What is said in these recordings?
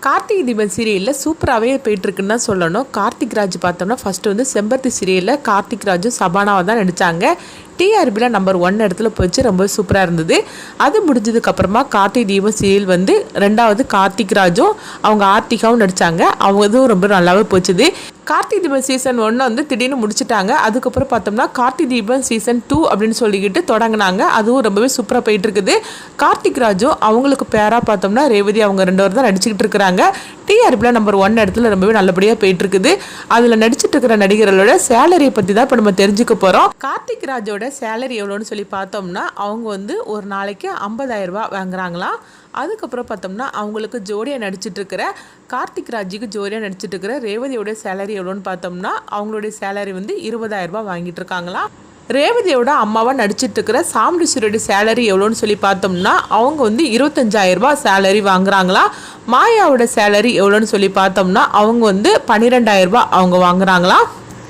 கார்த்திகை தீபம் சீரியலில் சூப்பராகவே போயிட்டுருக்குன்னு தான் சொல்லணும். கார்த்திக் ராஜ் பார்த்தோம்னா ஃபஸ்ட்டு வந்து செம்பருத்தி சீரியலில் கார்த்திக் ராஜும் சபானாவை தான் நடித்தாங்க. டிஆர்பியில் நம்பர் 1 இடத்துல போச்சு, ரொம்ப சூப்பராக இருந்தது. அது முடிஞ்சதுக்கப்புறமா கார்த்திகை தீபம் சீரியல் வந்து 2வது கார்த்திக் ராஜும் அவங்க ஆர்த்திகாவும் நடித்தாங்க. அவங்க இதுவும் ரொம்ப நல்லாவே போச்சுது. கார்த்திகை தீபம் சீசன் 1 வந்து திடீர்னு முடிச்சுட்டாங்க. அதுக்கப்புறம் பார்த்தோம்னா கார்த்திகை தீபம் சீசன் 2 அப்படின்னு சொல்லிக்கிட்டு தொடங்கினாங்க. அதுவும் ரொம்பவே சூப்பராக போயிட்டு இருக்குது. கார்த்திக் ராஜும் அவங்களுக்கு பேராக பார்த்தோம்னா ரேவதி அவங்க 2 பேர் தான் நடிச்சுக்கிட்டு இருக்கிறாங்க. டிஆர்பியில் நம்பர் 1 இடத்துல ரொம்பவே நல்லபடியாக போயிட்டு இருக்குது. அதில் நடிச்சிட்டு இருக்கிற நடிகர்களோட சேலரியை பற்றி தான் இப்போ நம்ம தெரிஞ்சுக்க போகிறோம். கார்த்திக் ராஜோட சேலரி எவ்வளோன்னு சொல்லி பார்த்தோம்னா அவங்க வந்து ஒரு நாளைக்கு 50,000 ரூபாய் வாங்குறாங்களாம். அதுக்கப்புறம் பார்த்தோம்னா அவங்களுக்கு ஜோடியாக நடிச்சிட்டு இருக்கிற கார்த்திக் ராஜுக்கு ஜோடியாக நடிச்சிட்டு இருக்கிற ரேவதியோட சேலரி எவ்வளோன்னு பார்த்தோம்னா அவங்களுடைய சேலரி வந்து 20,000 ரூபாய் வாங்கிட்டு இருக்காங்களாம். ரேவதியோட அம்மாவாக நடிச்சிட்டு இருக்கிற சாமுண்டீஸ்வரியோட சேலரி எவ்வளோன்னு சொல்லி பார்த்தோம்னா அவங்க வந்து 25,000 ரூபாய் சேலரி வாங்குறாங்களா. மாயாவோட சேலரி எவ்வளோன்னு சொல்லி பார்த்தோம்னா அவங்க வந்து 12,000 ரூபாய் அவங்க வாங்குறாங்களா.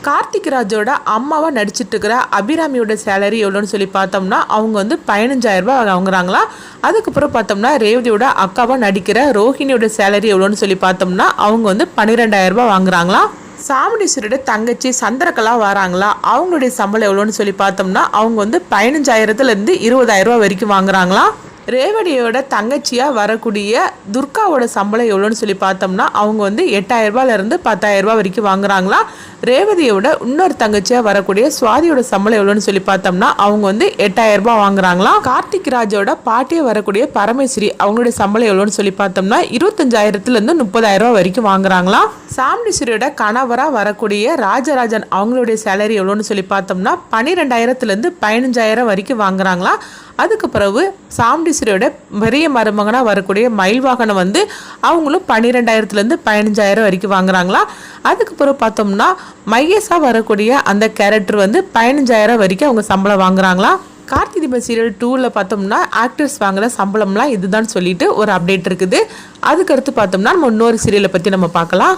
கார்த்திக் ராஜோட அம்மாவாக நடிச்சிட்டு இருக்கிற அபிராமியோட சேலரி எவ்வளோன்னு சொல்லி பார்த்தோம்னா அவங்க வந்து 15,000 ரூபாய் வாங்குறாங்களா. அதுக்கப்புறம் பார்த்தோம்னா ரேவதியோட அக்காவாக நடிக்கிற ரோஹிணியோட சேலரி எவ்வளோன்னு சொல்லி பார்த்தோம்னா அவங்க வந்து 12,000 ரூபாய் வாங்குறாங்களா. சாமுண்டீஸ்வரியோட தங்கச்சி சந்திரகலா வராங்களா, அவங்களுடைய சம்பளம் எவ்வளோன்னு சொல்லி பார்த்தோம்னா அவங்க வந்து 15,000லேருந்து 20,000 ரூபாய் வரைக்கும் வாங்குறாங்களா. ரேவதியோட தங்கச்சியாக வரக்கூடிய துர்காவோட சம்பளம் எவ்வளோன்னு சொல்லி பார்த்தோம்னா அவங்க வந்து 8,000 ரூபாயிலேருந்து 10,000 ரூபாய் வரைக்கும் வாங்குறாங்களா. ரேவதியோட இன்னொரு தங்கச்சியாக வரக்கூடிய சுவாதியோட சம்பளம் எவ்வளோன்னு சொல்லி பார்த்தோம்னா அவங்க வந்து 8,000 ரூபாய் வாங்குறாங்களா. கார்த்திக் ராஜோட பாட்டியை வரக்கூடிய பரமேஸ்வரி அவங்களுடைய சம்பளம் எவ்வளோன்னு சொல்லி பார்த்தோம்னா 25,000லேருந்து 30,000 ரூபாய் வரைக்கும் வாங்குறாங்களா. சாமுண்டீஸ்வரியோட கணவராக வரக்கூடிய ராஜராஜன் அவங்களுடைய சேலரி எவ்வளோன்னு சொல்லி பார்த்தோம்னா 12,000லேருந்து 15,000 வரைக்கும் வாங்குறாங்களா. அதுக்கு பிறகு சாமுண்டீஸ்வரியோட பெரிய மருமகனாக வரக்கூடிய மயில்வாகனம் வந்து அவங்களும் 12,000லேருந்து 15,000 வரைக்கும் வாங்குறாங்களா. அதுக்கு பிறகு பார்த்தோம்னா மையஸாக வரக்கூடிய அந்த கேரக்டர் வந்து 15,000 வரைக்கும் அவங்க சம்பளம் வாங்குறாங்களா. கார்த்திகை தீபம் சீரியல் 2ல் பார்த்தோம்னா ஆக்டர்ஸ் வாங்குற சம்பளம்லாம் இதுதான் சொல்லிட்டு ஒரு அப்டேட் இருக்குது. அதுக்கடுத்து பார்த்தோம்னா நம்ம இன்னொரு சீரியலை பற்றி நம்ம பார்க்கலாம்.